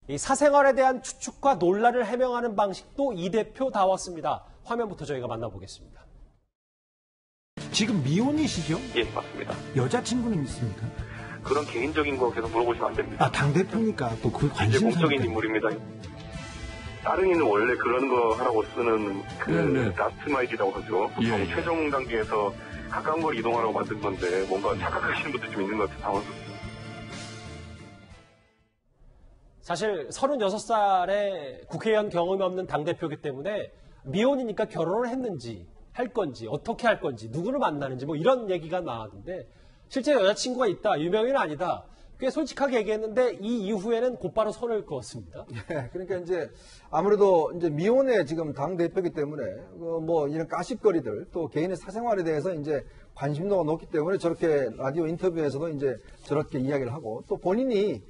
이 사생활에 대한 추측과 논란을 해명하는 방식도 이 대표다웠습니다. 화면부터 저희가 만나보겠습니다. 지금 미혼이시죠? 예, 맞습니다. 여자친구는 있습니까? 그런 개인적인 거 계속 물어보시면 안 됩니다. 아, 당대표니까 또 그 이제 관심사. 공적인 인물입니다. 따릉이는 원래 그런 거 하라고 쓰는 라스트마일이라고 하죠. 보통 최종 단계에서 가까운 걸 이동하라고 만든 건데 뭔가 착각하시는 분들 좀 있는 것 같아서 당황스럽습니다. 사실 36살의 국회의원 경험이 없는 당대표이기 때문에 미혼이니까 결혼을 했는지 할 건지 어떻게 할 건지 누구를 만나는지 뭐 이런 얘기가 나왔는데 실제 여자친구가 있다, 유명인은 아니다. 꽤 솔직하게 얘기했는데 이 이후에는 곧바로 손을 그었습니다. 예, 그러니까 이제 아무래도 이제 미혼의 지금 당 대표이기 때문에 뭐 이런 가십거리들 또 개인의 사생활에 대해서 이제 관심도가 높기 때문에 저렇게 라디오 인터뷰에서도 이제 저렇게 이야기를 하고 또 본인이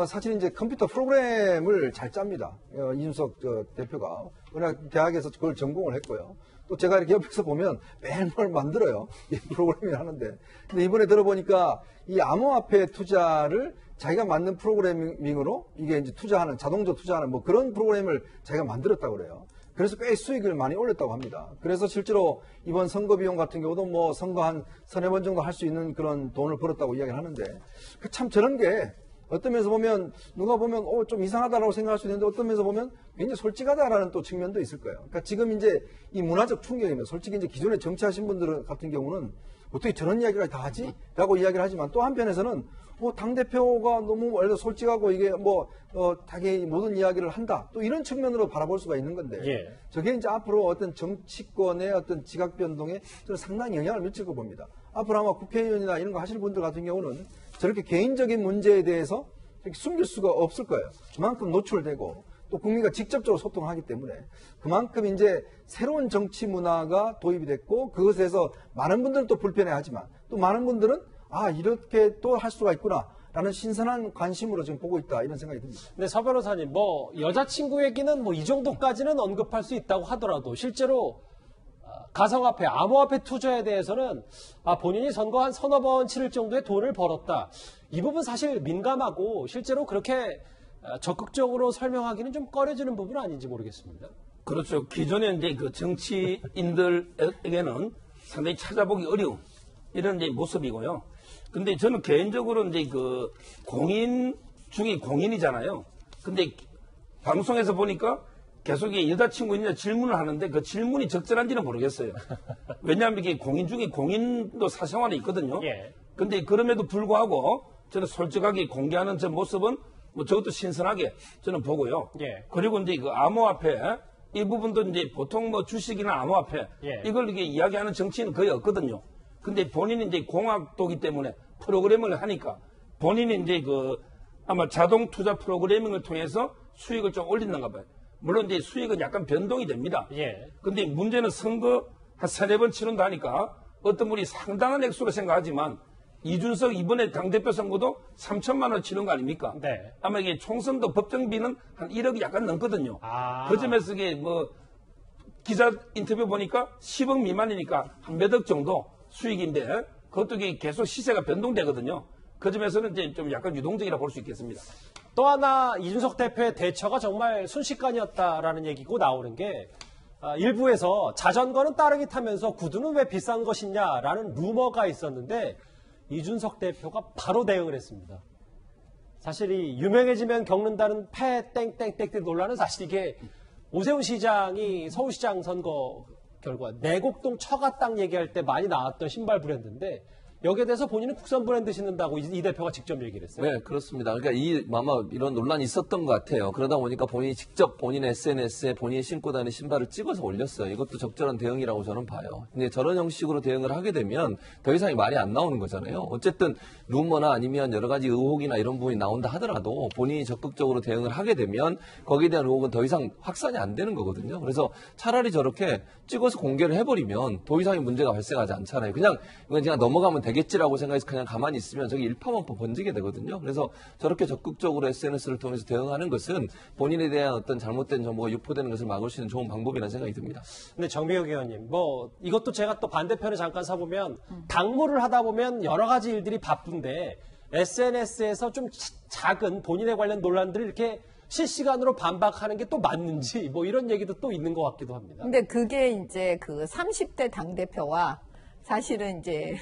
사실 이제 컴퓨터 프로그램을 잘 짭니다. 이준석 대표가 워낙 대학에서 그걸 전공을 했고요. 또 제가 이렇게 옆에서 보면 매일매일 만들어요. 이 프로그램을 하는데. 근데 이번에 들어보니까 이 암호화폐 투자를 자기가 만든 프로그래밍으로 이게 이제 투자하는, 자동적 투자하는 뭐 그런 프로그램을 자기가 만들었다고 그래요. 그래서 꽤 수익을 많이 올렸다고 합니다. 그래서 실제로 이번 선거 비용 같은 경우도 뭐 선거 한 3-4번 정도 할 수 있는 그런 돈을 벌었다고 이야기를 하는데 참 저런 게 어떤 면에서 보면 누가 보면 좀 이상하다라고 생각할 수 있는데 어떤 면에서 보면 굉장히 솔직하다라는 또 측면도 있을 거예요. 그러니까 지금 이제 이 문화적 충격이면 솔직히 이제 기존에 정치하신 분들 같은 경우는 어떻게 저런 이야기를 다 하지? 라고 이야기를 하지만 또 한편에서는 당대표가 너무 원래 솔직하고 이게 자기 모든 이야기를 한다. 또 이런 측면으로 바라볼 수가 있는 건데 저게 이제 앞으로 어떤 정치권의 어떤 지각 변동에 저는 상당히 영향을 미칠 거 봅니다. 앞으로 아마 국회의원이나 이런 거 하실 분들 같은 경우는 저렇게 개인적인 문제에 대해서 숨길 수가 없을 거예요. 그만큼 노출되고 또 국민과 직접적으로 소통하기 때문에 그만큼 이제 새로운 정치 문화가 도입이 됐고 그것에서 많은 분들은 또 불편해하지만 또 많은 분들은 이렇게 또 할 수가 있구나 라는 신선한 관심으로 지금 보고 있다 이런 생각이 듭니다. 네, 서 변호사님 여자친구 얘기는 이 정도까지는 언급할 수 있다고 하더라도 실제로 가상화폐, 암호화폐 투자에 대해서는 본인이 선거 한 서너 번 치를 정도의 돈을 벌었다. 이 부분 사실 민감하고 실제로 그렇게 적극적으로 설명하기는 좀 꺼려지는 부분 아닌지 모르겠습니다. 그렇죠. 기존에 이제 그 정치인들에게는 상당히 찾아보기 어려운 이런 이제 모습이고요. 근데 저는 개인적으로 이제 그 공인 중에 공인이잖아요. 근데 방송에서 보니까 계속 여자친구 있냐 질문을 하는데 그 질문이 적절한지는 모르겠어요. 왜냐하면 이게 공인 중에 공인도 사생활이 있거든요. 근데 그럼에도 불구하고 저는 솔직하게 공개하는 저 모습은 저것도 신선하게 저는 보고요. 그리고 이제 그 암호화폐 이 부분도 이제 보통 주식이나 암호화폐 이걸 이게 이야기하는 정치인은 거의 없거든요. 근데 본인이 이제 공학도기 때문에 프로그램을 하니까 본인이 이제 아마 자동 투자 프로그래밍을 통해서 수익을 좀 올린다가 봐요. 물론 이제 수익은 약간 변동이 됩니다. 근데 문제는 선거 한 3-4번 치른다 하니까 어떤 분이 상당한 액수로 생각하지만 이준석 이번에 당대표 선거도 3천만 원 치른 거 아닙니까? 아마 이게 총선도 법정비는 한 1억이 약간 넘거든요. 그 점에서 이게 기자 인터뷰 보니까 10억 미만이니까 한 몇 억 정도 수익인데 그것도 이게 계속 시세가 변동되거든요. 그 점에서는 이제 좀 약간 유동적이라 볼 수 있겠습니다. 또 하나 이준석 대표의 대처가 정말 순식간이었다라는 얘기고 나오는 게 일부에서 자전거는 따릉이 타면서 구두는 왜 비싼 것이냐라는 루머가 있었는데 이준석 대표가 바로 대응을 했습니다. 사실 이 유명해지면 겪는다는 패 땡땡땡땡 논란은 사실 이게 오세훈 시장이 서울시장 선거 결과 내곡동 처가 땅 얘기할 때 많이 나왔던 신발 브랜드인데 여기에 대해서 본인은 국산 브랜드 신는다고 이 대표가 직접 얘기를 했어요. 네, 그렇습니다. 그러니까 아마 이런 논란이 있었던 것 같아요. 그러다 보니까 본인이 직접 본인의 SNS에 본인이 신고 다니는 신발을 찍어서 올렸어요. 이것도 적절한 대응이라고 저는 봐요. 근데 저런 형식으로 대응을 하게 되면 더 이상이 말이 안 나오는 거잖아요. 어쨌든 루머나 아니면 여러 가지 의혹이나 이런 부분이 나온다 하더라도 본인이 적극적으로 대응을 하게 되면 거기에 대한 의혹은 더 이상 확산이 안 되는 거거든요. 그래서 차라리 저렇게 찍어서 공개를 해버리면 더 이상의 문제가 발생하지 않잖아요. 이건 그냥 넘어가면 되겠지라고 생각해서 그냥 가만히 있으면 저게 일파만파 번지게 되거든요. 그래서 저렇게 적극적으로 SNS를 통해서 대응하는 것은 본인에 대한 어떤 잘못된 정보가 유포되는 것을 막을 수 있는 좋은 방법이라는 생각이 듭니다. 근데 정미혁 의원님, 이것도 제가 또 반대편에 잠깐 서보면 당무를 하다 보면 여러 가지 일들이 바쁜데 SNS에서 좀 작은 본인에 관련 논란들을 이렇게 실시간으로 반박하는 게 또 맞는지 뭐 이런 얘기도 또 있는 것 같기도 합니다. 근데 그게 이제 그 30대 당대표와 사실은 이제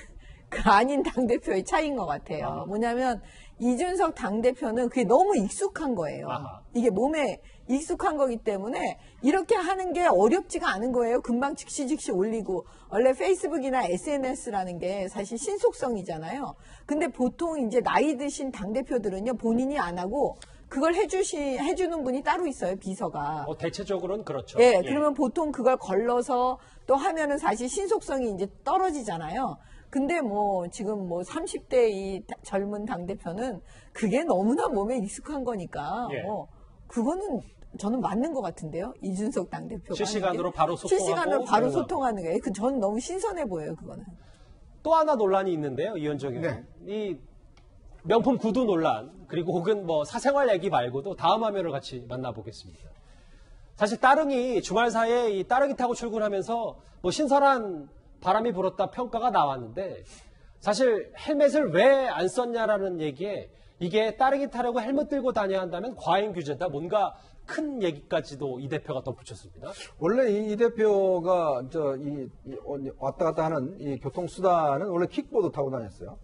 그 아닌 당대표의 차이인 것 같아요. 뭐냐면 이준석 당대표는 그게 너무 익숙한 거예요. 아하. 이게 몸에 익숙한 거기 때문에 이렇게 하는 게 어렵지가 않은 거예요. 금방 즉시 올리고. 원래 페이스북이나 SNS라는 게 사실 신속성이잖아요. 근데 보통 이제 나이 드신 당대표들은요, 본인이 안 하고 그걸 해주는 분이 따로 있어요, 비서가. 대체적으로는 그렇죠. 예, 그러면 보통 그걸 걸러서 또 하면은 사실 신속성이 이제 떨어지잖아요. 근데 뭐 지금 뭐 30대 이 젊은 당대표는 그게 너무나 몸에 익숙한 거니까 예. 그거는 저는 맞는 것 같은데요. 이준석 당대표가. 실시간으로 바로 소통하고. 실시간으로 바로 소통하는 거예요. 저는 너무 신선해 보여요, 그거는. 또 하나 논란이 있는데요, 이현정 의원. 이 명품 구두 논란, 그리고 혹은 뭐 사생활 얘기 말고도 다음 화면을 같이 만나보겠습니다. 사실 따릉이 주말 사이에 이 따릉이 타고 출근하면서 뭐 신선한 바람이 불었다 평가가 나왔는데 사실 헬멧을 왜 안 썼냐라는 얘기에 이게 따릉이 타려고 헬멧 들고 다녀야 한다면 과잉 규제다. 뭔가 큰 얘기까지도 이 대표가 덧붙였습니다. 원래 이 대표가 왔다 갔다 하는 이 교통수단은 원래 킥보드 타고 다녔어요.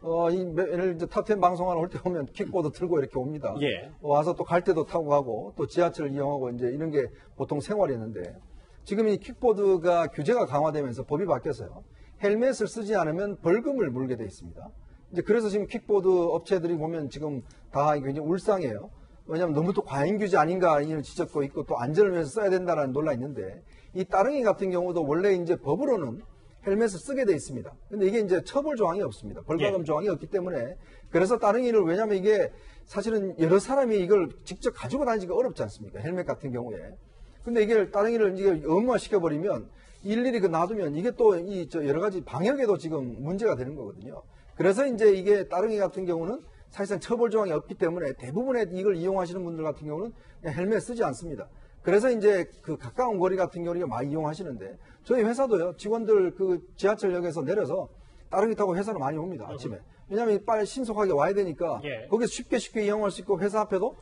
예를 들어 탑10 방송하러 올 때 보면 킥보드 들고 이렇게 옵니다. 예. 와서 또 갈 때도 타고 가고 또 지하철을 이용하고 이제 이런 게 보통 생활이었는데 지금 이 킥보드가 규제가 강화되면서 법이 바뀌었어요. 헬멧을 쓰지 않으면 벌금을 물게 돼 있습니다. 이제 그래서 지금 킥보드 업체들이 보면 지금 다 굉장히 울상이에요. 왜냐하면 너무 또 과잉 규제 아닌가 이런 지적도 있고 또 안전을 위해서 써야 된다는 논란이 있는데 이 따릉이 같은 경우도 원래 이제 법으로는 헬멧을 쓰게 돼 있습니다. 근데 이게 이제 처벌 조항이 없습니다. 벌금 조항이 없기 때문에 그래서 따릉이를 왜냐하면 이게 사실은 여러 사람이 이걸 직접 가지고 다니기가 어렵지 않습니까? 헬멧 같은 경우에. 근데 이게 따릉이를 이제 의무화 시켜버리면 일일이 그 놔두면 이게 또 여러 가지 방역에도 지금 문제가 되는 거거든요. 그래서 이제 이게 따릉이 같은 경우는 사실상 처벌 조항이 없기 때문에 대부분의 이걸 이용하시는 분들 같은 경우는 그냥 헬멧 쓰지 않습니다. 그래서 이제 그 가까운 거리 같은 경우는 많이 이용하시는데 저희 회사도요, 직원들 그 지하철역에서 내려서 따릉이 타고 회사로 많이 옵니다, 아침에. 왜냐하면 빨리 신속하게 와야 되니까 거기서 쉽게 이용할 수 있고 회사 앞에도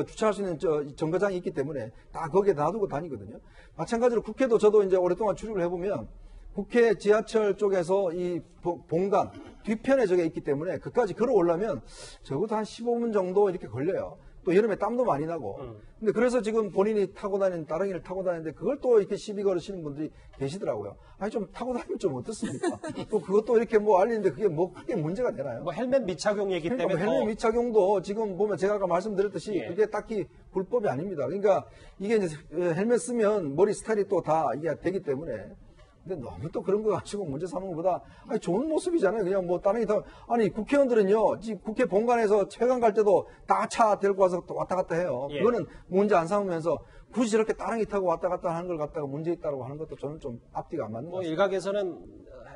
주차할 수 있는 정거장이 있기 때문에 다 거기에 놔두고 다니거든요. 마찬가지로 국회도 저도 이제 오랫동안 출입을 해보면 국회 지하철 쪽에서 이 본관 뒤편에 저게 있기 때문에 그까지 걸어 오려면 적어도 한 15분 정도 이렇게 걸려요. 또 여름에 땀도 많이 나고. 근데 그래서 지금 본인이 타고 다니는 따릉이를 타고 다니는데 그걸 또 이렇게 시비 걸으시는 분들이 계시더라고요. 아니 좀 타고 다니면 좀 어떻습니까? 또 그것도 이렇게 뭐 알리는데 그게 뭐 크게 문제가 되나요? 뭐 헬멧 미착용 얘기 그러니까 때문에 뭐 헬멧 미착용도 지금 보면 제가 아까 말씀드렸듯이 그게 딱히 불법이 아닙니다. 그러니까 이게 이제 헬멧 쓰면 머리 스타일이 또 다 이게 되기 때문에. 근데 너무 또 그런 거 가지고 문제 삼는 것보다 좋은 모습이잖아요. 그냥 뭐 다른 게 다 아니 국회의원들은요 지금 국회 본관에서 최강 갈 때도 다 차 데리고 와서 또 왔다 갔다 해요. 그거는 문제 안 삼으면서 굳이 저렇게 따릉이 타고 왔다 갔다 하는 걸 갖다가 문제 있다고 하는 것도 저는 좀 앞뒤가 안 맞는 것 같습니다. 일각에서는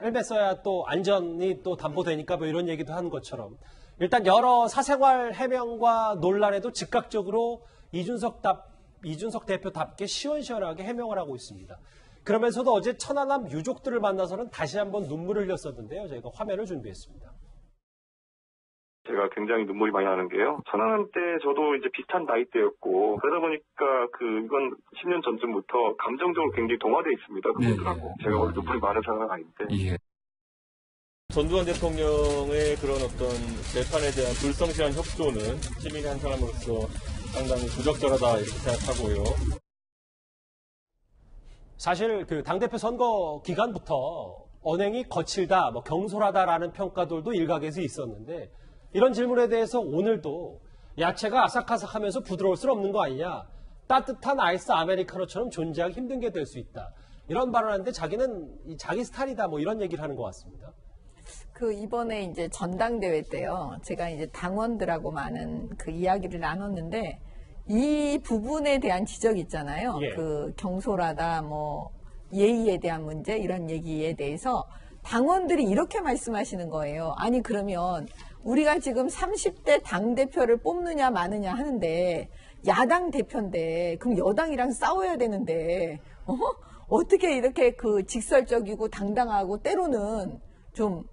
헬멧 써야 또 안전이 또 담보되니까 뭐 이런 얘기도 하는 것처럼 일단 여러 사생활 해명과 논란에도 즉각적으로 이준석 대표답게 시원시원하게 해명을 하고 있습니다. 그러면서도 어제 천안함 유족들을 만나서는 다시 한번 눈물을 흘렸었는데요. 저희가 화면을 준비했습니다. 제가 굉장히 눈물이 많이 나는 게요. 천안함 때 저도 이제 비슷한 나이대였고 그러다 보니까 이건 10년 전쯤부터 감정적으로 굉장히 동화되어 있습니다. 그분들하고. 제가 원래 눈물이 많은 사람은 아닌데. 전두환 대통령의 그런 어떤 재판에 대한 불성실한 협조는 시민의 한 사람으로서 상당히 부적절하다 이렇게 생각하고요. 사실 그 당대표 선거 기간부터 언행이 거칠다, 뭐 경솔하다라는 평가들도 일각에서 있었는데 이런 질문에 대해서 오늘도 야채가 아삭아삭하면서 부드러울 수 없는 거 아니냐. 따뜻한 아이스 아메리카노처럼 존재하기 힘든 게 될 수 있다. 이런 발언하는데 자기는 자기 스타일이다 뭐 이런 얘기를 하는 것 같습니다. 이번에 이제 전당대회 때요. 제가 이제 당원들하고 많은 그 이야기를 나눴는데 이 부분에 대한 지적이 있잖아요. 경솔하다, 뭐, 예의에 대한 문제, 이런 얘기에 대해서 당원들이 이렇게 말씀하시는 거예요. 아니, 그러면 우리가 지금 30대 당대표를 뽑느냐 마느냐 하는데, 야당 대표인데, 그럼 여당이랑 싸워야 되는데, 어떻게 이렇게 직설적이고 당당하고 때로는 좀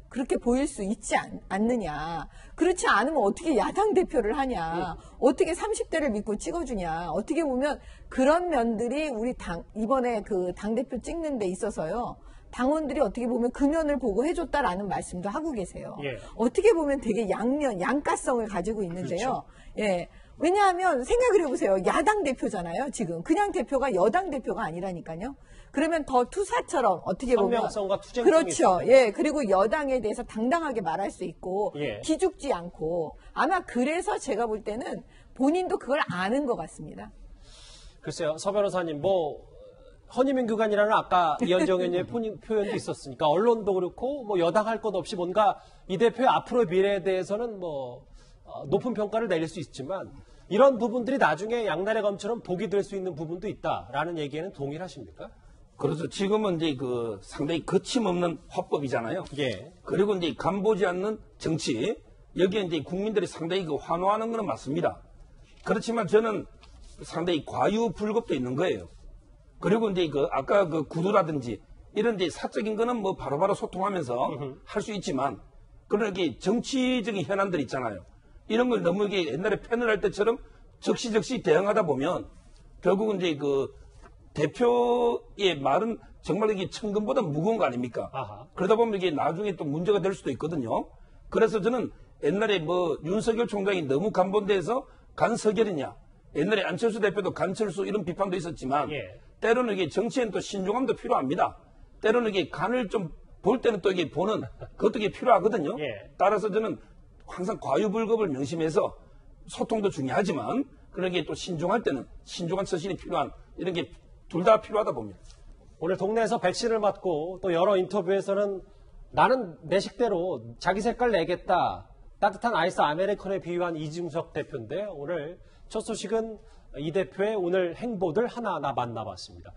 그렇게 보일 수 있지 않느냐. 그렇지 않으면 어떻게 야당 대표를 하냐. 어떻게 30대를 믿고 찍어주냐. 어떻게 보면 그런 면들이 우리 이번에 그 당대표 찍는 데 있어서요. 당원들이 어떻게 보면 금연을 보고 해줬다라는 말씀도 하고 계세요. 예. 어떻게 보면 되게 양가성을 가지고 있는데요. 그렇죠. 예. 왜냐하면 생각을 해보세요. 야당 대표잖아요. 지금 그냥 대표가 여당 대표가 아니라니까요. 그러면 더 투사처럼 어떻게 보면 선명성과 투쟁성이 그렇죠. 있습니다. 예. 그리고 여당에 대해서 당당하게 말할 수 있고 예. 기죽지 않고 아마 그래서 제가 볼 때는 본인도 그걸 아는 것 같습니다. 글쎄요, 서 변호사님, 허니민규관이라는 아까 이현정 의원의 표현도 있었으니까 언론도 그렇고 여당 할 것 없이 뭔가 이 대표의 앞으로의 미래에 대해서는 높은 평가를 내릴 수 있지만 이런 부분들이 나중에 양날의 검처럼 복이 될 수 있는 부분도 있다라는 얘기에는 동의하십니까? 그래서 지금은 이제 상당히 거침없는 화법이잖아요. 예. 그리고 이제 간보지 않는 정치, 여기에 이제 국민들이 상당히 환호하는 건 맞습니다. 그렇지만 저는 상당히 과유불급도 있는 거예요. 그리고 이제 아까 구두라든지 이런 이제 사적인 거는 바로바로 소통하면서 할 수 있지만 그런 이렇게 정치적인 현안들 있잖아요. 이런 걸 너무 이게 옛날에 패널 할 때처럼 적시적시 대응하다 보면 결국은 이제 대표의 말은 정말 이게 천금보다 무거운 거 아닙니까? 아하. 그러다 보면 이게 나중에 또 문제가 될 수도 있거든요. 그래서 저는 옛날에 윤석열 총장이 너무 간본대에서 간석열이냐. 옛날에 안철수 대표도 간철수 이런 비판도 있었지만 예. 때로는 이게 정치엔 또 신중함도 필요합니다. 때로는 이게 간을 좀 볼 때는 또 이게 보는 그것도 이게 필요하거든요. 예. 따라서 저는 항상 과유불급을 명심해서 소통도 중요하지만 그런 게 또 신중할 때는 신중한 처신이 필요한 이런 게 둘 다 필요하다 봅니다. 오늘 동네에서 백신을 맞고 또 여러 인터뷰에서는 나는 내 식대로 자기 색깔 내겠다. 따뜻한 아이스 아메리카노에 비유한 이준석 대표인데 오늘 첫 소식은 이 대표의 오늘 행보들 하나하나 만나봤습니다.